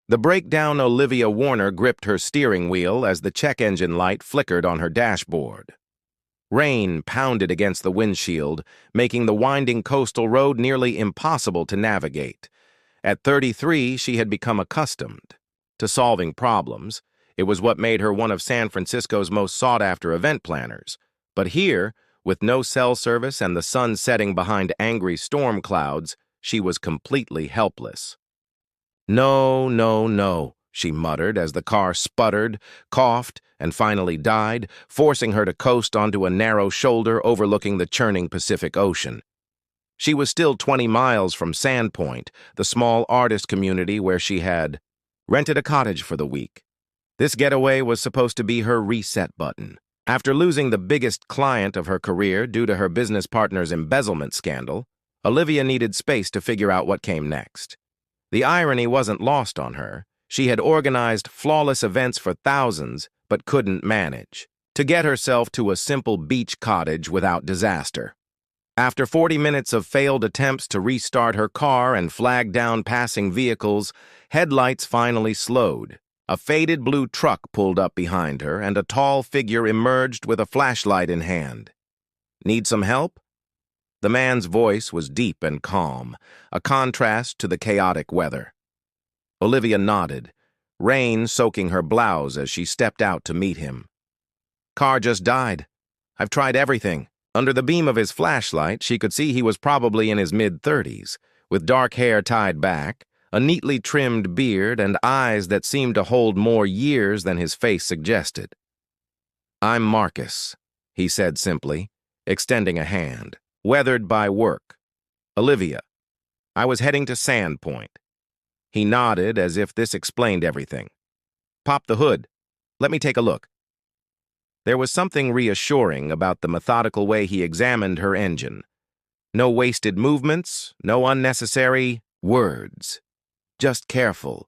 The breakdown Olivia Warner gripped her steering wheel as the check engine light flickered on her dashboard. Rain pounded against the windshield, making the winding coastal road nearly impossible to navigate. At 33, she had become accustomed to solving problems. It was what made her one of San Francisco's most sought-after event planners. But here, with no cell service and the sun setting behind angry storm clouds, she was completely helpless. "No, no, no," she muttered as the car sputtered, coughed, and finally died, forcing her to coast onto a narrow shoulder overlooking the churning Pacific Ocean. She was still 20 miles from Sandpoint, the small artist community where she had rented a cottage for the week. This getaway was supposed to be her reset button. After losing the biggest client of her career due to her business partner's embezzlement scandal, Olivia needed space to figure out what came next. The irony wasn't lost on her. She had organized flawless events for thousands, but couldn't manage to get herself to a simple beach cottage without disaster. After 40 minutes of failed attempts to restart her car and flag down passing vehicles, headlights finally slowed. A faded blue truck pulled up behind her, and a tall figure emerged with a flashlight in hand. "Need some help?" The man's voice was deep and calm, a contrast to the chaotic weather. Olivia nodded, rain soaking her blouse as she stepped out to meet him. "Car just died. I've tried everything." Under the beam of his flashlight, she could see he was probably in his mid-30s, with dark hair tied back, a neatly trimmed beard, and eyes that seemed to hold more years than his face suggested. "I'm Marcus," he said simply, extending a hand. "Weathered by work. Olivia. I was heading to Sandpoint." He nodded as if this explained everything. "Pop the hood. Let me take a look." There was something reassuring about the methodical way he examined her engine. No wasted movements, no unnecessary words. Just careful,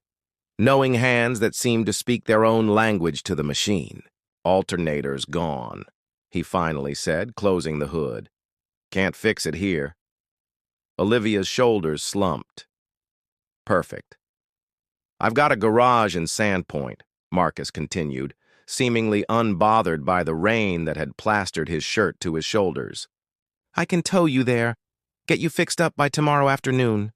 knowing hands that seemed to speak their own language to the machine. "Alternators gone," he finally said, closing the hood. "Can't fix it here." Olivia's shoulders slumped. "Perfect. I've got a garage in Sandpoint," Marcus continued, seemingly unbothered by the rain that had plastered his shirt to his shoulders. "I can tow you there. Get you fixed up by tomorrow afternoon."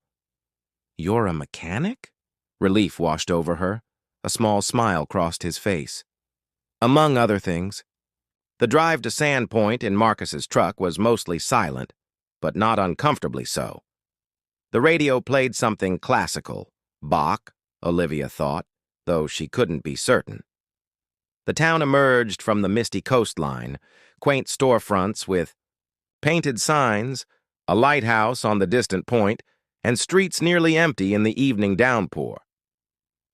"You're a mechanic?" Relief washed over her. A small smile crossed his face. "Among other things." The drive to Sandpoint in Marcus's truck was mostly silent, but not uncomfortably so. The radio played something classical. Bach, Olivia thought, though she couldn't be certain. The town emerged from the misty coastline, quaint storefronts with painted signs, a lighthouse on the distant point, and streets nearly empty in the evening downpour.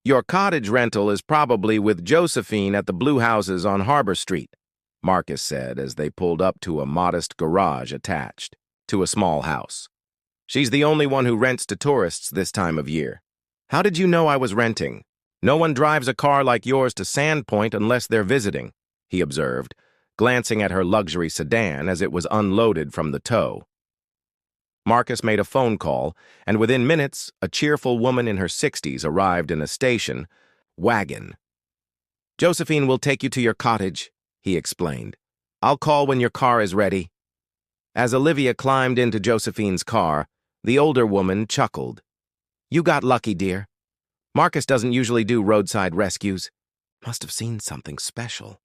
"Your cottage rental is probably with Josephine at the Blue Houses on Harbor Street," Marcus said as they pulled up to a modest garage attached to a small house. "She's the only one who rents to tourists this time of year." "How did you know I was renting? No one drives a car like yours to Sandpoint unless they're visiting," he observed, glancing at her luxury sedan as it was unloaded from the tow. Marcus made a phone call, and within minutes, a cheerful woman in her 60s arrived in a station wagon. "Josephine will take you to your cottage," he explained. "I'll call when your car is ready." As Olivia climbed into Josephine's car, the older woman chuckled. "You got lucky, dear. Marcus doesn't usually do roadside rescues. Must have seen something special."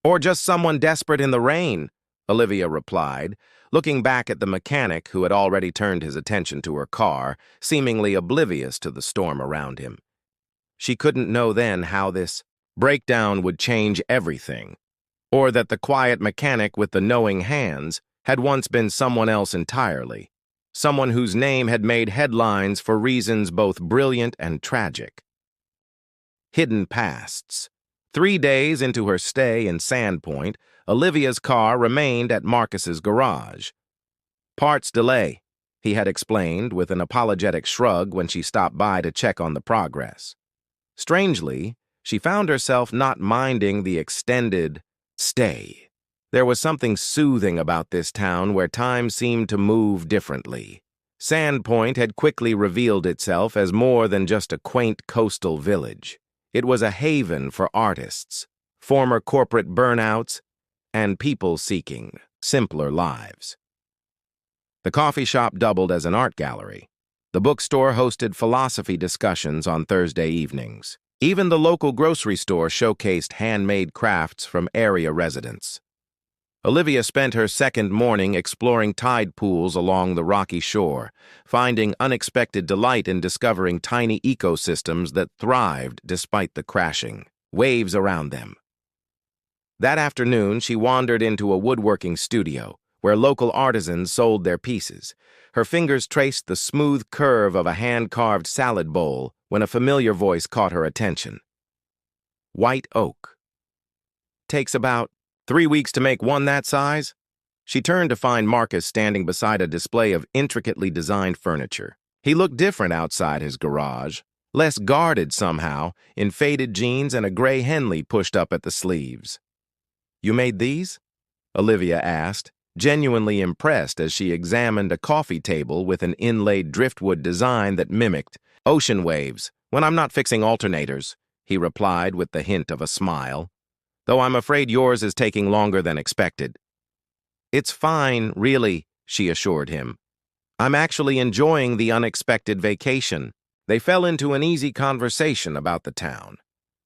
"Or just someone desperate in the rain," Olivia replied, looking back at the mechanic who had already turned his attention to her car, seemingly oblivious to the storm around him. She couldn't know then how this breakdown would change everything, or that the quiet mechanic with the knowing hands had once been someone else entirely, someone whose name had made headlines for reasons both brilliant and tragic. Hidden pasts. 3 days into her stay in Sandpoint, Olivia's car remained at Marcus's garage. "Parts delay," he had explained with an apologetic shrug when she stopped by to check on the progress. Strangely, she found herself not minding the extended stay. There was something soothing about this town where time seemed to move differently. Sandpoint had quickly revealed itself as more than just a quaint coastal village. It was a haven for artists, former corporate burnouts, and people seeking simpler lives. The coffee shop doubled as an art gallery. The bookstore hosted philosophy discussions on Thursday evenings. Even the local grocery store showcased handmade crafts from area residents. Olivia spent her second morning exploring tide pools along the rocky shore, finding unexpected delight in discovering tiny ecosystems that thrived despite the crashing waves around them. That afternoon, she wandered into a woodworking studio, where local artisans sold their pieces. Her fingers traced the smooth curve of a hand-carved salad bowl when a familiar voice caught her attention. White oak. Takes about 3 weeks to make one that size? She turned to find Marcus standing beside a display of intricately designed furniture. He looked different outside his garage, less guarded somehow, in faded jeans and a gray Henley pushed up at the sleeves. "You made these?" Olivia asked, genuinely impressed as she examined a coffee table with an inlaid driftwood design that mimicked ocean waves when I'm not fixing alternators, he replied with the hint of a smile. Though I'm afraid yours is taking longer than expected. It's fine, really, she assured him. I'm actually enjoying the unexpected vacation. They fell into an easy conversation about the town,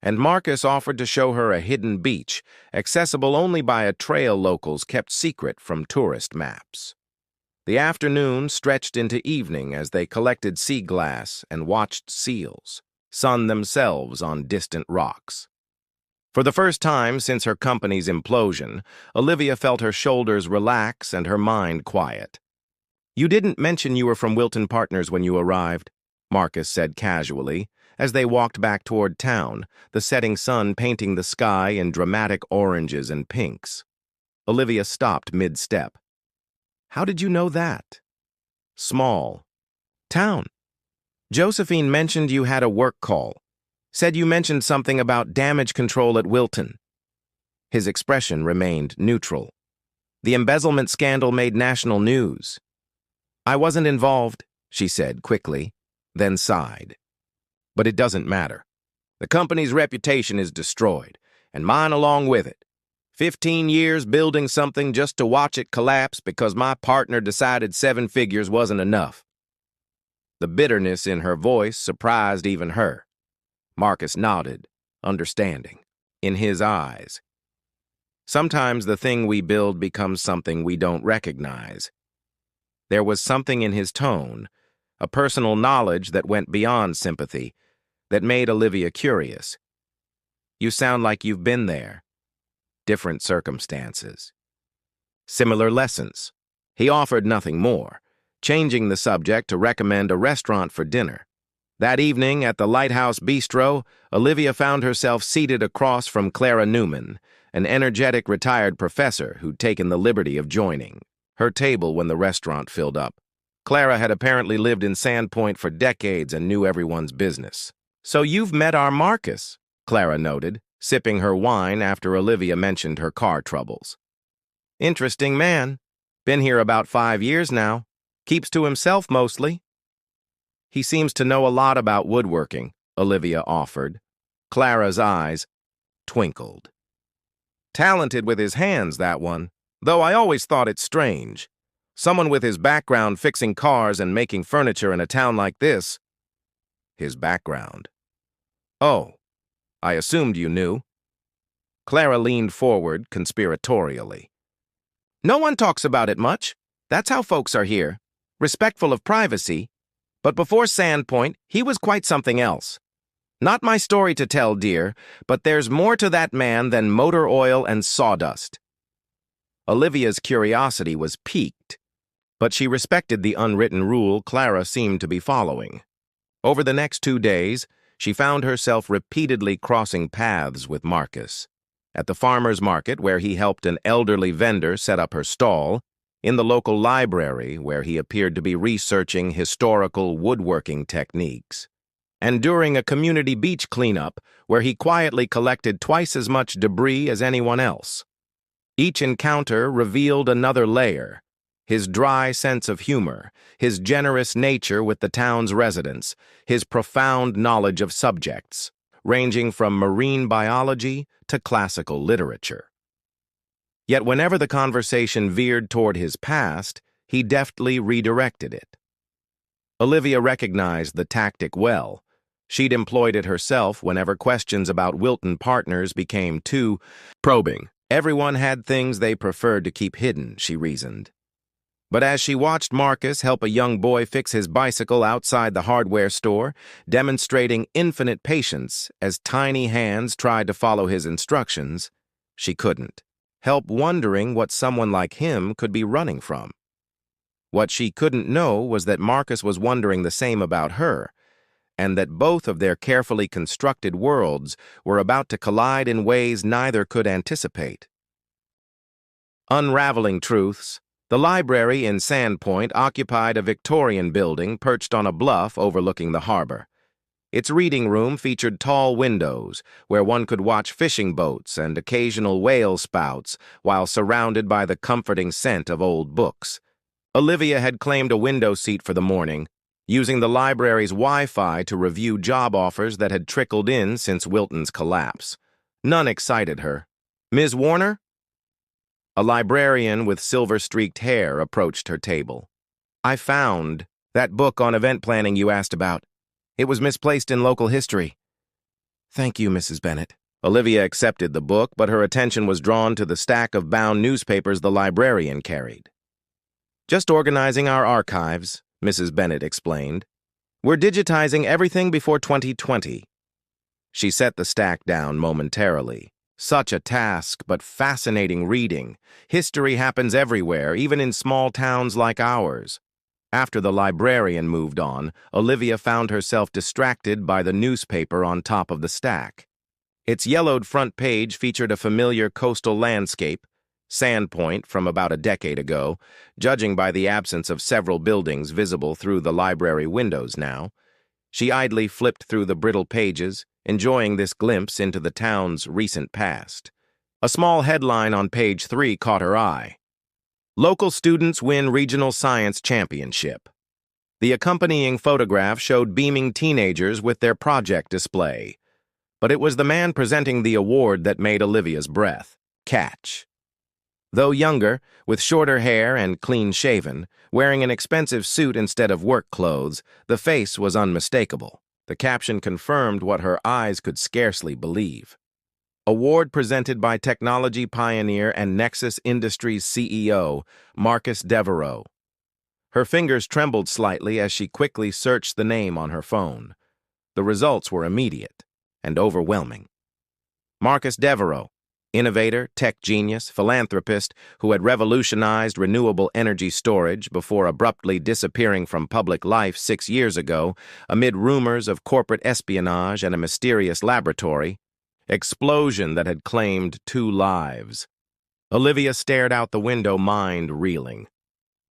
and Marcus offered to show her a hidden beach, accessible only by a trail locals kept secret from tourist maps. The afternoon stretched into evening as they collected sea glass and watched seals sun themselves on distant rocks. For the first time since her company's implosion, Olivia felt her shoulders relax and her mind quiet. "You didn't mention you were from Wilton Partners when you arrived," Marcus said casually, as they walked back toward town, the setting sun painting the sky in dramatic oranges and pinks. Olivia stopped mid-step. "How did you know that?" "Small. Town. Josephine mentioned you had a work call. Said you mentioned something about damage control at Wilton." His expression remained neutral. "The embezzlement scandal made national news." "I wasn't involved," she said quickly, then sighed. "But it doesn't matter. The company's reputation is destroyed, and mine along with it. 15 years building something just to watch it collapse because my partner decided 7 figures wasn't enough." The bitterness in her voice surprised even her. Marcus nodded, understanding. In his eyes, sometimes the thing we build becomes something we don't recognize. There was something in his tone, a personal knowledge that went beyond sympathy, that made Olivia curious. "You sound like you've been there." Different circumstances. Similar lessons. He offered nothing more, changing the subject to recommend a restaurant for dinner. That evening at the Lighthouse Bistro, Olivia found herself seated across from Clara Newman, an energetic retired professor who'd taken the liberty of joining her table when the restaurant filled up. Clara had apparently lived in Sandpoint for decades and knew everyone's business. "So you've met our Marcus," Clara noted, sipping her wine after Olivia mentioned her car troubles. "Interesting man. Been here about 5 years now. Keeps to himself mostly." "He seems to know a lot about woodworking," Olivia offered. Clara's eyes twinkled. "Talented with his hands, that one, though I always thought it strange. Someone with his background fixing cars and making furniture in a town like this." His background. "Oh, I assumed you knew." Clara leaned forward conspiratorially. "No one talks about it much. That's how folks are here, respectful of privacy. But before Sandpoint, he was quite something else. Not my story to tell, dear, but there's more to that man than motor oil and sawdust." Olivia's curiosity was piqued, but she respected the unwritten rule Clara seemed to be following. Over the next 2 days, she found herself repeatedly crossing paths with Marcus. At the farmer's market, where he helped an elderly vendor set up her stall, in the local library, where he appeared to be researching historical woodworking techniques, and during a community beach cleanup, where he quietly collected twice as much debris as anyone else. Each encounter revealed another layer, His dry sense of humor, his generous nature with the town's residents, his profound knowledge of subjects, ranging from marine biology to classical literature. Yet whenever the conversation veered toward his past, he deftly redirected it. Olivia recognized the tactic well. She'd employed it herself whenever questions about Wilton partners became too probing. Everyone had things they preferred to keep hidden, she reasoned. But as she watched Marcus help a young boy fix his bicycle outside the hardware store, demonstrating infinite patience as tiny hands tried to follow his instructions, she couldn't help wondering what someone like him could be running from. What she couldn't know was that Marcus was wondering the same about her, and that both of their carefully constructed worlds were about to collide in ways neither could anticipate. Unraveling truths, the library in Sandpoint occupied a Victorian building perched on a bluff overlooking the harbor. Its reading room featured tall windows where one could watch fishing boats and occasional whale spouts while surrounded by the comforting scent of old books. Olivia had claimed a window seat for the morning, using the library's Wi-Fi to review job offers that had trickled in since Wilton's collapse. None excited her. "Ms. Warner?" A librarian with silver-streaked hair approached her table. "I found that book on event planning you asked about. It was misplaced in local history." "Thank you, Mrs. Bennett." Olivia accepted the book, but her attention was drawn to the stack of bound newspapers the librarian carried. "Just organizing our archives," Mrs. Bennett explained. "We're digitizing everything before 2020. She set the stack down momentarily. Such a task, but fascinating reading. History happens everywhere, even in small towns like ours. After the librarian moved on, Olivia found herself distracted by the newspaper on top of the stack. Its yellowed front page featured a familiar coastal landscape, Sandpoint from about a decade ago, judging by the absence of several buildings visible through the library windows now. She idly flipped through the brittle pages, enjoying this glimpse into the town's recent past. A small headline on page 3 caught her eye. "Local students win regional science championship." The accompanying photograph showed beaming teenagers with their project display. But it was the man presenting the award that made Olivia's breath catch. Though younger, with shorter hair and clean-shaven, wearing an expensive suit instead of work clothes, the face was unmistakable. The caption confirmed what her eyes could scarcely believe. Award presented by technology pioneer and Nexus Industries CEO, Marcus Devereaux. Her fingers trembled slightly as she quickly searched the name on her phone. The results were immediate and overwhelming. Marcus Devereaux, innovator, tech genius, philanthropist who had revolutionized renewable energy storage before abruptly disappearing from public life 6 years ago amid rumors of corporate espionage and a mysterious laboratory explosion that had claimed 2 lives. Olivia stared out the window, mind reeling.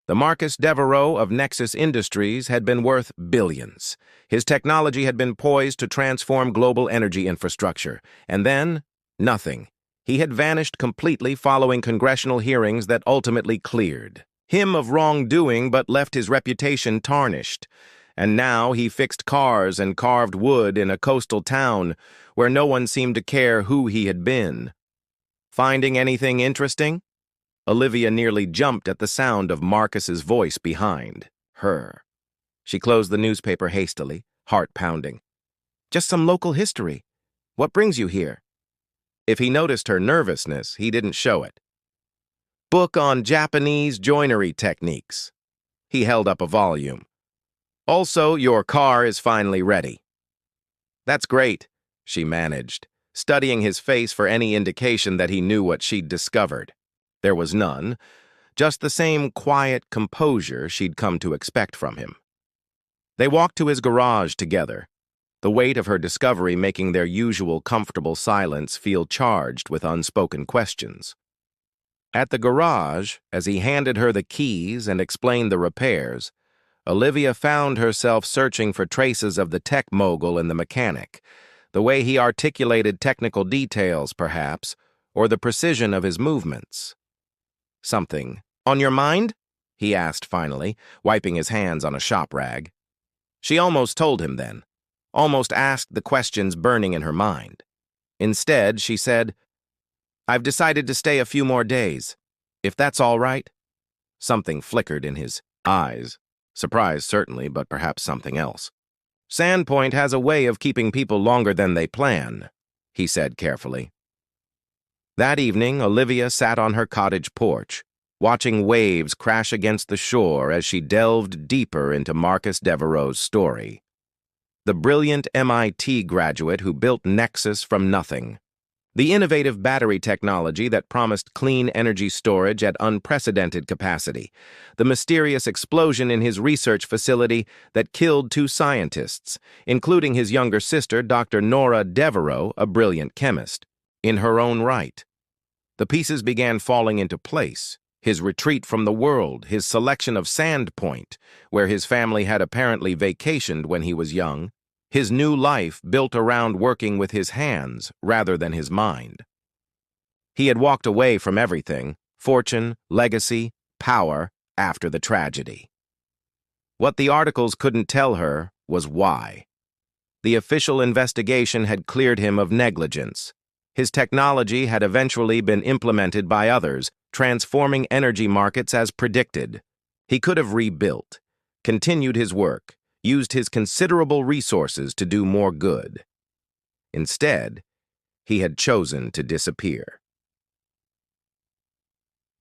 The Marcus Devereaux of Nexus Industries had been worth billions. His technology had been poised to transform global energy infrastructure. And then, nothing. He had vanished completely following congressional hearings that ultimately cleared him of wrongdoing but left his reputation tarnished. And now he fixed cars and carved wood in a coastal town where no one seemed to care who he had been. Finding anything interesting? Olivia nearly jumped at the sound of Marcus's voice behind her. She closed the newspaper hastily, heart pounding. "Just some local history. What brings you here?" If he noticed her nervousness, he didn't show it. "Book on Japanese joinery techniques." He held up a volume. "Also, your car is finally ready." "That's great," she managed, studying his face for any indication that he knew what she'd discovered. There was none, just the same quiet composure she'd come to expect from him. They walked to his garage together, the weight of her discovery making their usual comfortable silence feel charged with unspoken questions. At the garage, as he handed her the keys and explained the repairs, Olivia found herself searching for traces of the tech mogul and the mechanic, the way he articulated technical details, perhaps, or the precision of his movements. "Something on your mind?" he asked finally, wiping his hands on a shop rag. She almost told him then, almost asked the questions burning in her mind. Instead, she said, "I've decided to stay a few more days, if that's all right." Something flickered in his eyes. Surprise, certainly, but perhaps something else. "Sandpoint has a way of keeping people longer than they plan," he said carefully. That evening, Olivia sat on her cottage porch, watching waves crash against the shore as she delved deeper into Marcus Devereaux's story. The brilliant MIT graduate who built Nexus from nothing. The innovative battery technology that promised clean energy storage at unprecedented capacity. The mysterious explosion in his research facility that killed 2 scientists, including his younger sister, Dr. Nora Devereaux, a brilliant chemist. In her own right. The pieces began falling into place. His retreat from the world, his selection of Sandpoint, where his family had apparently vacationed when he was young, his new life built around working with his hands rather than his mind. He had walked away from everything, fortune, legacy, power, after the tragedy. What the articles couldn't tell her was why. The official investigation had cleared him of negligence. His technology had eventually been implemented by others, transforming energy markets as predicted. He could have rebuilt, continued his work, used his considerable resources to do more good. Instead, he had chosen to disappear.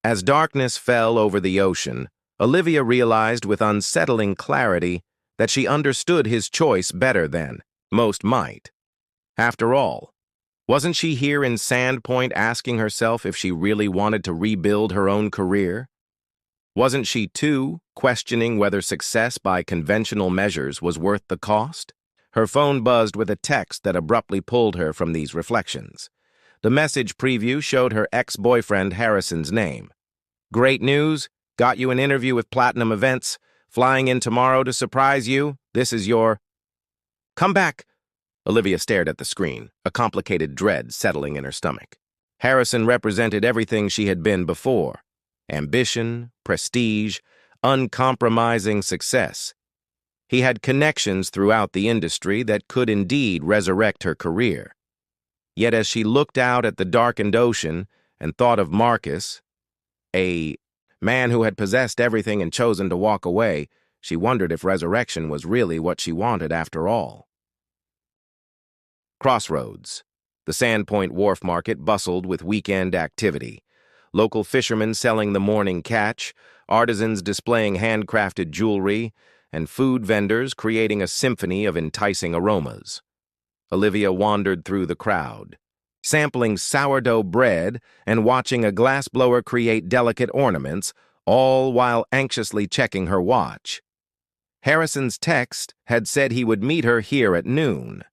As darkness fell over the ocean, Olivia realized with unsettling clarity that she understood his choice better than most might. After all, wasn't she here in Sandpoint asking herself if she really wanted to rebuild her own career? Wasn't she, too, questioning whether success by conventional measures was worth the cost? Her phone buzzed with a text that abruptly pulled her from these reflections. The message preview showed her ex-boyfriend Harrison's name. "Great news. Got you an interview with Platinum Events. Flying in tomorrow to surprise you. This is your—" "Come back." Olivia stared at the screen, a complicated dread settling in her stomach. Harrison represented everything she had been before. Ambition, prestige, uncompromising success. He had connections throughout the industry that could indeed resurrect her career. Yet as she looked out at the darkened ocean and thought of Marcus, a man who had possessed everything and chosen to walk away, she wondered if resurrection was really what she wanted after all. Crossroads. The Sandpoint Wharf Market bustled with weekend activity. Local fishermen selling the morning catch, artisans displaying handcrafted jewelry, and food vendors creating a symphony of enticing aromas. Olivia wandered through the crowd, sampling sourdough bread and watching a glassblower create delicate ornaments, all while anxiously checking her watch. Harrison's text had said he would meet her here at noon.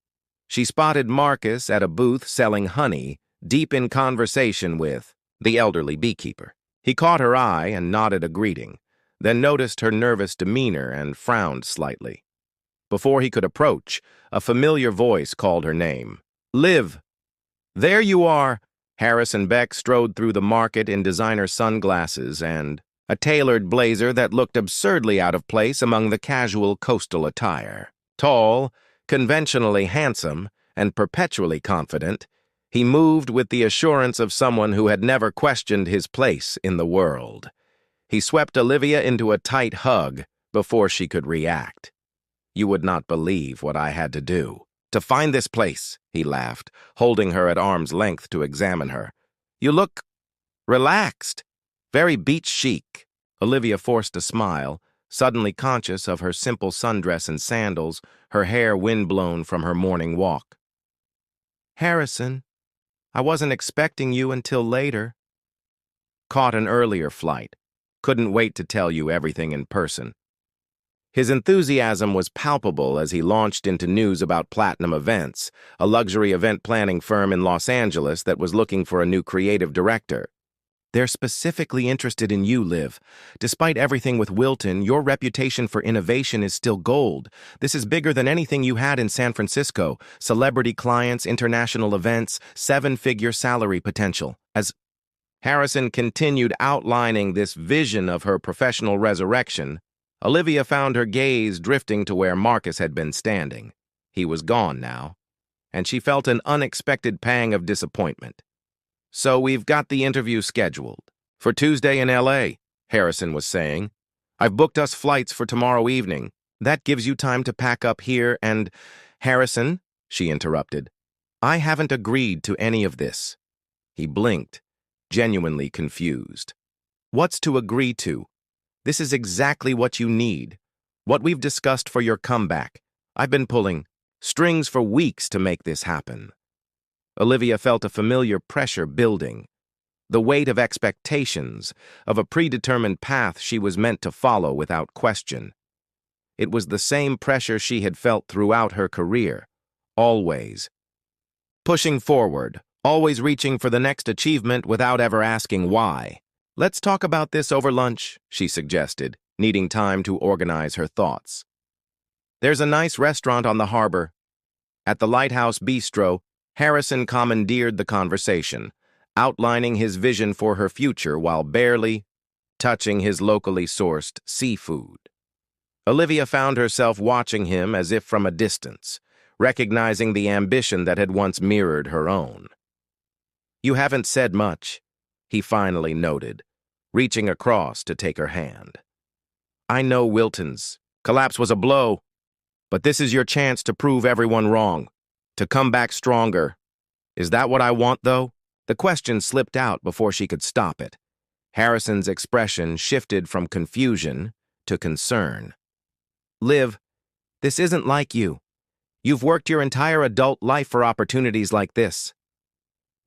She spotted Marcus at a booth selling honey, deep in conversation with the elderly beekeeper. He caught her eye and nodded a greeting, then noticed her nervous demeanor and frowned slightly. Before he could approach, a familiar voice called her name. "Liv!" "There you are!" Harrison Beck strode through the market in designer sunglasses and a tailored blazer that looked absurdly out of place among the casual coastal attire. Tall, conventionally handsome, and perpetually confident, he moved with the assurance of someone who had never questioned his place in the world. He swept Olivia into a tight hug before she could react. "You would not believe what I had to do to find this place," he laughed, holding her at arm's length to examine her. "You look relaxed, very beach chic." Olivia forced a smile, suddenly conscious of her simple sundress and sandals, her hair windblown from her morning walk. "Harrison, I wasn't expecting you until later." "Caught an earlier flight. Couldn't wait to tell you everything in person." His enthusiasm was palpable as he launched into news about Platinum Events, a luxury event planning firm in Los Angeles that was looking for a new creative director. "They're specifically interested in you, Liv. Despite everything with Wilton, your reputation for innovation is still gold. This is bigger than anything you had in San Francisco. Celebrity clients, international events, 7-figure salary potential. Harrison continued outlining this vision of her professional resurrection. Olivia found her gaze drifting to where Marcus had been standing. He was gone now, and she felt an unexpected pang of disappointment. "So we've got the interview scheduled for Tuesday in LA, Harrison was saying. "I've booked us flights for tomorrow evening. That gives you time to pack up here and—" "Harrison," she interrupted, "I haven't agreed to any of this." He blinked, genuinely confused. "What's to agree to? This is exactly what you need. What we've discussed for your comeback. I've been pulling strings for weeks to make this happen." Olivia felt a familiar pressure building, the weight of expectations, of a predetermined path she was meant to follow without question. It was the same pressure she had felt throughout her career, always. Pushing forward, always reaching for the next achievement without ever asking why. "Let's talk about this over lunch," she suggested, needing time to organize her thoughts. "There's a nice restaurant on the harbor." At the Lighthouse Bistro, Harrison commandeered the conversation, outlining his vision for her future while barely touching his locally sourced seafood. Olivia found herself watching him as if from a distance, recognizing the ambition that had once mirrored her own. "You haven't said much," he finally noted, reaching across to take her hand. "I know Wilton's collapse was a blow, but this is your chance to prove everyone wrong, to come back stronger. Is that what I want, though?" The question slipped out before she could stop it. Harrison's expression shifted from confusion to concern. "Liv, this isn't like you. You've worked your entire adult life for opportunities like this."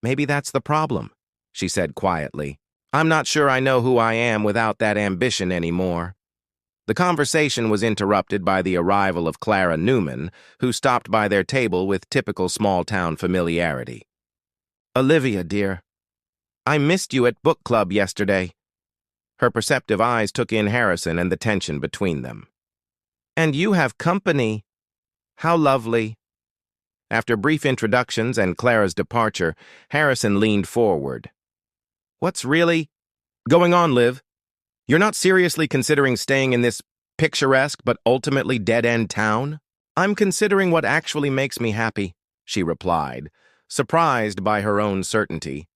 "Maybe that's the problem," she said quietly. "I'm not sure I know who I am without that ambition anymore." The conversation was interrupted by the arrival of Clara Newman, who stopped by their table with typical small-town familiarity. "Olivia, dear, I missed you at book club yesterday." Her perceptive eyes took in Harrison and the tension between them. "And you have company. How lovely." After brief introductions and Clara's departure, Harrison leaned forward. "What's really going on, Liv? You're not seriously considering staying in this picturesque but ultimately dead-end town?" "I'm considering what actually makes me happy," she replied, surprised by her own certainty.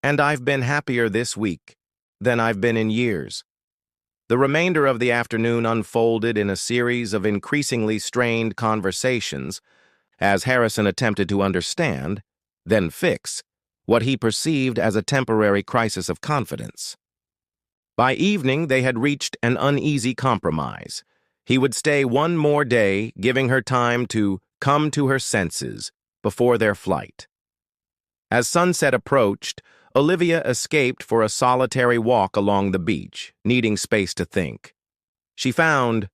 "And I've been happier this week than I've been in years." The remainder of the afternoon unfolded in a series of increasingly strained conversations as Harrison attempted to understand, then fix, what he perceived as a temporary crisis of confidence. By evening, they had reached an uneasy compromise. He would stay one more day, giving her time to come to her senses before their flight. As sunset approached, Olivia escaped for a solitary walk along the beach, needing space to think. She found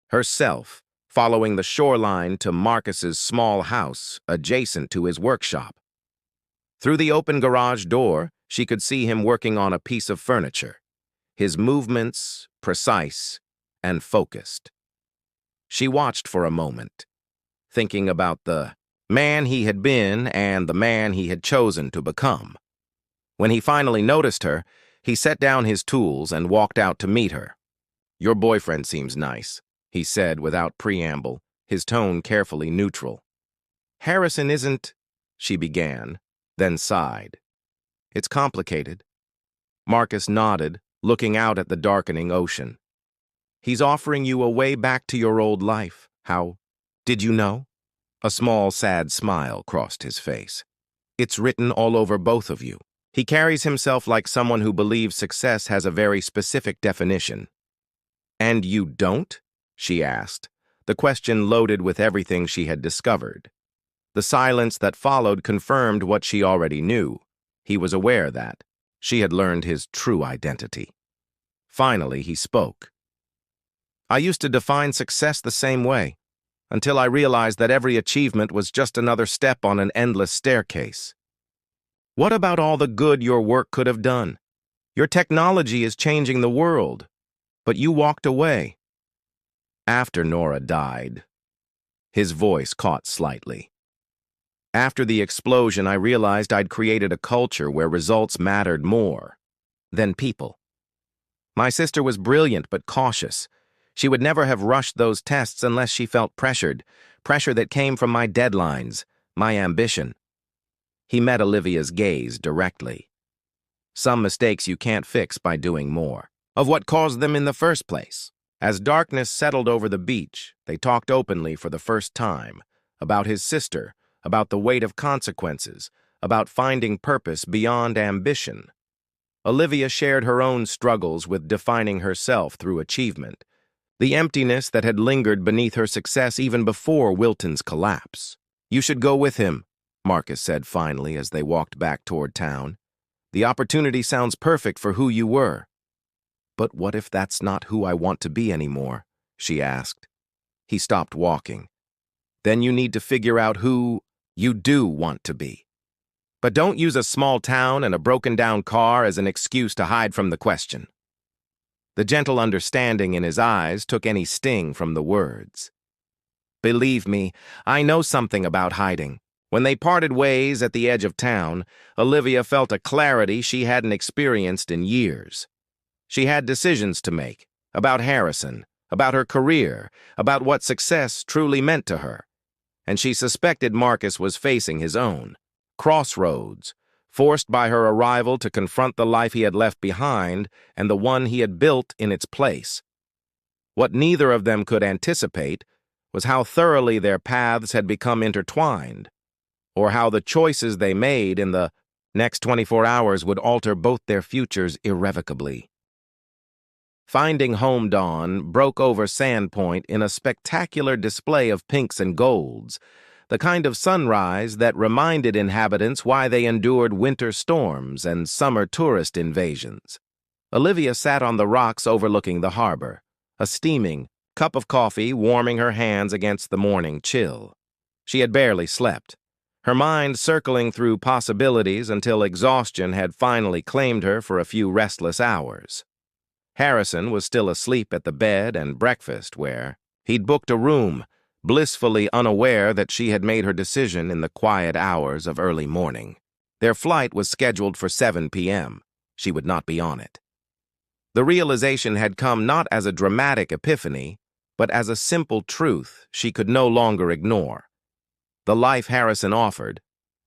herself following the shoreline to Marcus's small house adjacent to his workshop. Through the open garage door, she could see him working on a piece of furniture, his movements precise and focused. She watched for a moment, thinking about the man he had been and the man he had chosen to become. When he finally noticed her, he set down his tools and walked out to meet her. "Your boyfriend seems nice," he said without preamble, his tone carefully neutral. "Harrison isn't—" she began, then sighed. "It's complicated." Marcus nodded, looking out at the darkening ocean. "He's offering you a way back to your old life. How did you know?" A small, sad smile crossed his face. "It's written all over both of you. He carries himself like someone who believes success has a very specific definition." "And you don't?" she asked, the question loaded with everything she had discovered. The silence that followed confirmed what she already knew. He was aware that she had learned his true identity. Finally, he spoke. "I used to define success the same way, until I realized that every achievement was just another step on an endless staircase. What about all the good your work could have done? Your technology is changing the world, but you walked away." "After Nora died." His voice caught slightly. After the explosion, I realized I'd created a culture where results mattered more than people. My sister was brilliant but cautious. She would never have rushed those tests unless she felt pressured, pressure that came from my deadlines, my ambition. He met Olivia's gaze directly. Some mistakes you can't fix by doing more of what caused them in the first place. As darkness settled over the beach, they talked openly for the first time about his sister, about the weight of consequences, about finding purpose beyond ambition. Olivia shared her own struggles with defining herself through achievement, the emptiness that had lingered beneath her success even before Wilton's collapse. "You should go with him," Marcus said finally as they walked back toward town. "The opportunity sounds perfect for who you were." "But what if that's not who I want to be anymore?" she asked. He stopped walking. "Then you need to figure out who you do want to be. But don't use a small town and a broken-down car as an excuse to hide from the question." The gentle understanding in his eyes took any sting from the words. "Believe me, I know something about hiding." When they parted ways at the edge of town, Olivia felt a clarity she hadn't experienced in years. She had decisions to make about Harrison, about her career, about what success truly meant to her. And she suspected Marcus was facing his own crossroads, forced by her arrival to confront the life he had left behind and the one he had built in its place. What neither of them could anticipate was how thoroughly their paths had become intertwined, or how the choices they made in the next 24 hours would alter both their futures irrevocably. Finding Home dawn broke over Sandpoint in a spectacular display of pinks and golds, the kind of sunrise that reminded inhabitants why they endured winter storms and summer tourist invasions. Olivia sat on the rocks overlooking the harbor, a steaming cup of coffee warming her hands against the morning chill. She had barely slept, her mind circling through possibilities until exhaustion had finally claimed her for a few restless hours. Harrison was still asleep at the bed and breakfast where he'd booked a room, blissfully unaware that she had made her decision in the quiet hours of early morning. Their flight was scheduled for 7 p.m. She would not be on it. The realization had come not as a dramatic epiphany, but as a simple truth she could no longer ignore. The life Harrison offered,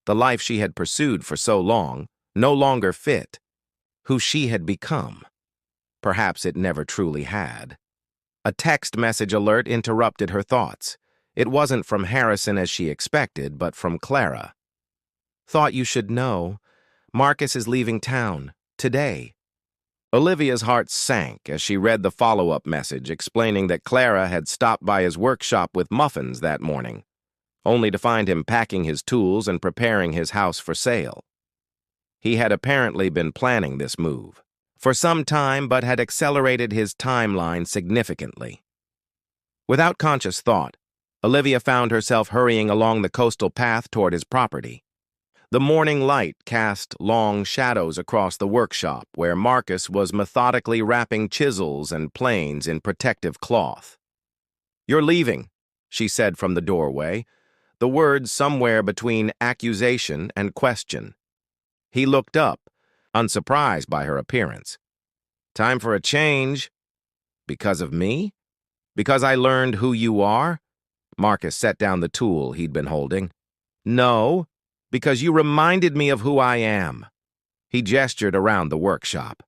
the life she had pursued for so long, no longer fit who she had become. Perhaps it never truly had. A text message alert interrupted her thoughts. It wasn't from Harrison as she expected, but from Clara. "Thought you should know. Marcus is leaving town. Today." Olivia's heart sank as she read the follow-up message explaining that Clara had stopped by his workshop with muffins that morning, only to find him packing his tools and preparing his house for sale. He had apparently been planning this move for some time, but had accelerated his timeline significantly. Without conscious thought, Olivia found herself hurrying along the coastal path toward his property. The morning light cast long shadows across the workshop where Marcus was methodically wrapping chisels and planes in protective cloth. "You're leaving," she said from the doorway, the words somewhere between accusation and question. He looked up, unsurprised by her appearance. "Time for a change." "Because of me? Because I learned who you are?" Marcus set down the tool he'd been holding. "No, because you reminded me of who I am." He gestured around the workshop.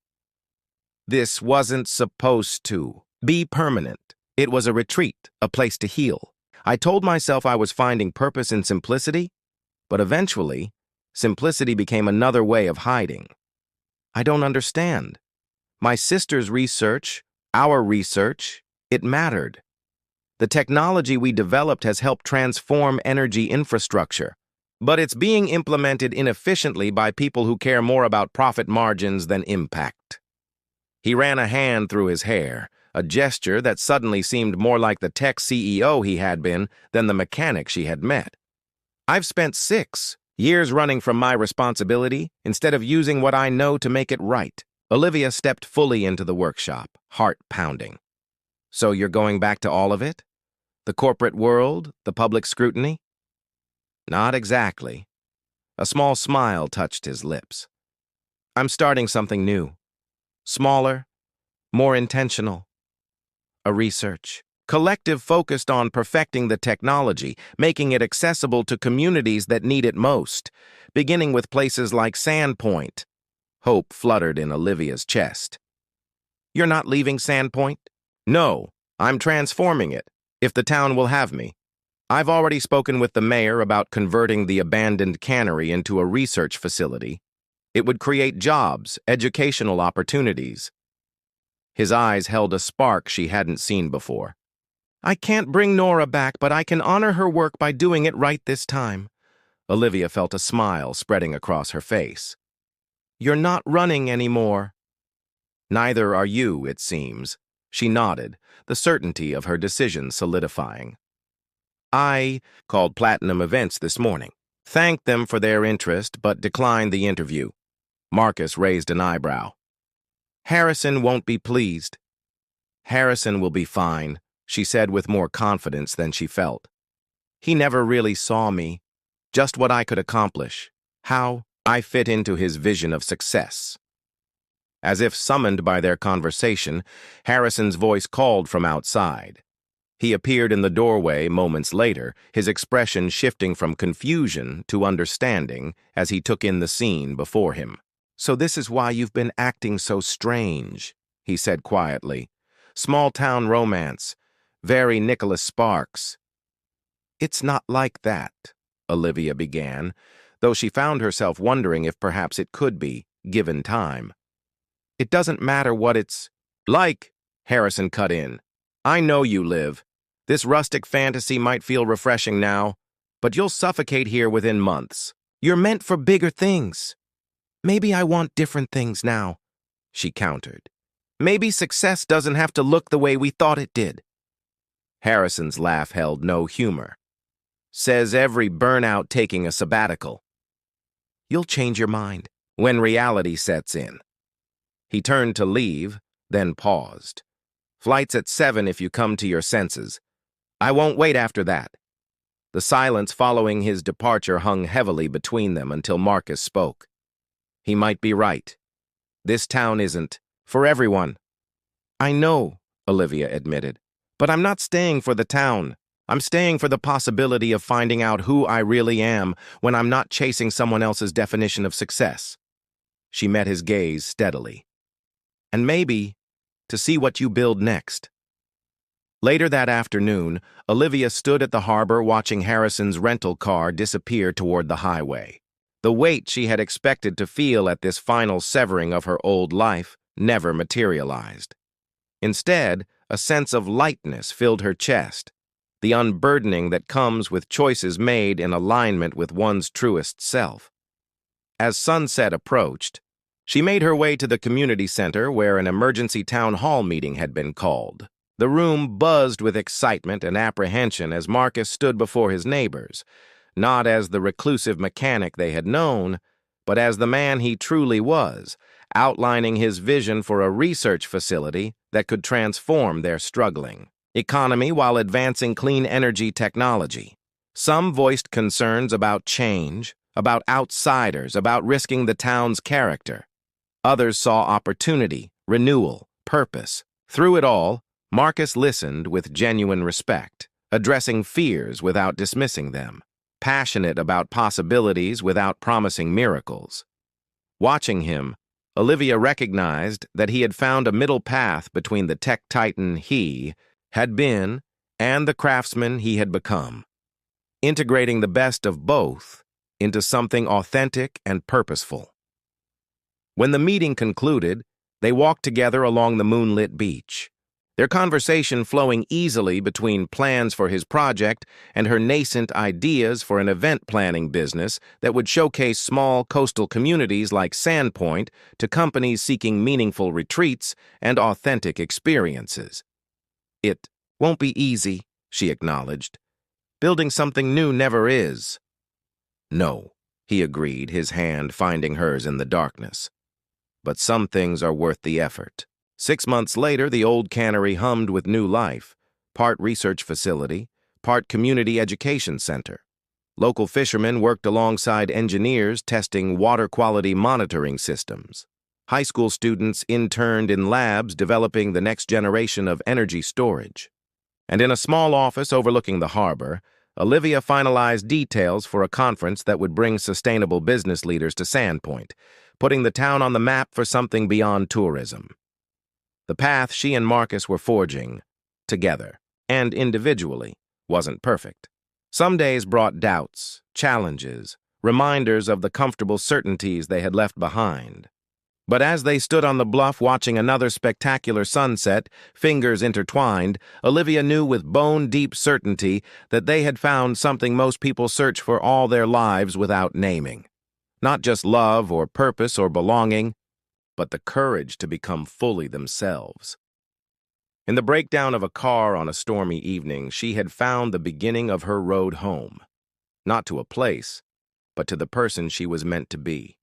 "This wasn't supposed to be permanent. It was a retreat, a place to heal. I told myself I was finding purpose in simplicity, but eventually, simplicity became another way of hiding. I don't understand. My sister's research, our research, it mattered. The technology we developed has helped transform energy infrastructure, but it's being implemented inefficiently by people who care more about profit margins than impact." He ran a hand through his hair, a gesture that suddenly seemed more like the tech CEO he had been than the mechanic she had met. "I've spent 6 years running from my responsibility instead of using what I know to make it right." Olivia stepped fully into the workshop, heart pounding. "So you're going back to all of it? The corporate world, the public scrutiny?" Not exactly. A small smile touched his lips. I'm starting something new. Smaller, more intentional. A research collective focused on perfecting the technology, making it accessible to communities that need it most, beginning with places like Sandpoint. Hope fluttered in Olivia's chest. You're not leaving Sandpoint? No, I'm transforming it, if the town will have me. I've already spoken with the mayor about converting the abandoned cannery into a research facility. It would create jobs, educational opportunities. His eyes held a spark she hadn't seen before. I can't bring Nora back, but I can honor her work by doing it right this time. Olivia felt a smile spreading across her face. You're not running anymore. Neither are you, it seems. She nodded, the certainty of her decision solidifying. I called Platinum Events this morning, thanked them for their interest, but declined the interview. Marcus raised an eyebrow. Harrison won't be pleased. Harrison will be fine, she said with more confidence than she felt. He never really saw me, just what I could accomplish, how I fit into his vision of success. As if summoned by their conversation, Harrison's voice called from outside. He appeared in the doorway moments later, his expression shifting from confusion to understanding as he took in the scene before him. So this is why you've been acting so strange, he said quietly. Small-town romance, very Nicholas Sparks. It's not like that, Olivia began, though she found herself wondering if perhaps it could be, given time. It doesn't matter what it's like, Harrison cut in. I know you live. This rustic fantasy might feel refreshing now, but you'll suffocate here within months. You're meant for bigger things. Maybe I want different things now, she countered. Maybe success doesn't have to look the way we thought it did. Harrison's laugh held no humor. Says every burnout taking a sabbatical. You'll change your mind when reality sets in. He turned to leave, then paused. Flight's at 7 if you come to your senses. I won't wait after that. The silence following his departure hung heavily between them until Marcus spoke. He might be right. This town isn't for everyone. I know, Olivia admitted, but I'm not staying for the town. I'm staying for the possibility of finding out who I really am when I'm not chasing someone else's definition of success. She met his gaze steadily. And maybe to see what you build next. Later that afternoon, Olivia stood at the harbor watching Harrison's rental car disappear toward the highway. The weight she had expected to feel at this final severing of her old life never materialized. Instead, a sense of lightness filled her chest, the unburdening that comes with choices made in alignment with one's truest self. As sunset approached, she made her way to the community center where an emergency town hall meeting had been called. The room buzzed with excitement and apprehension as Marcus stood before his neighbors, not as the reclusive mechanic they had known, but as the man he truly was, outlining his vision for a research facility that could transform their struggling economy while advancing clean energy technology. Some voiced concerns about change, about outsiders, about risking the town's character. Others saw opportunity, renewal, purpose. Through it all, Marcus listened with genuine respect, addressing fears without dismissing them, passionate about possibilities without promising miracles. Watching him, Olivia recognized that he had found a middle path between the tech titan he had been and the craftsman he had become, integrating the best of both into something authentic and purposeful. When the meeting concluded, they walked together along the moonlit beach, their conversation flowing easily between plans for his project and her nascent ideas for an event planning business that would showcase small coastal communities like Sandpoint to companies seeking meaningful retreats and authentic experiences. It won't be easy, she acknowledged. Building something new never is. No, he agreed, his hand finding hers in the darkness. But some things are worth the effort. 6 months later, the old cannery hummed with new life, part research facility, part community education center. Local fishermen worked alongside engineers testing water quality monitoring systems. High school students interned in labs developing the next generation of energy storage. And in a small office overlooking the harbor, Olivia finalized details for a conference that would bring sustainable business leaders to Sandpoint, putting the town on the map for something beyond tourism. The path she and Marcus were forging, together and individually, wasn't perfect. Some days brought doubts, challenges, reminders of the comfortable certainties they had left behind. But as they stood on the bluff watching another spectacular sunset, fingers intertwined, Olivia knew with bone-deep certainty that they had found something most people search for all their lives without naming. Not just love or purpose or belonging, but the courage to become fully themselves. In the breakdown of a car on a stormy evening, she had found the beginning of her road home. Not to a place, but to the person she was meant to be.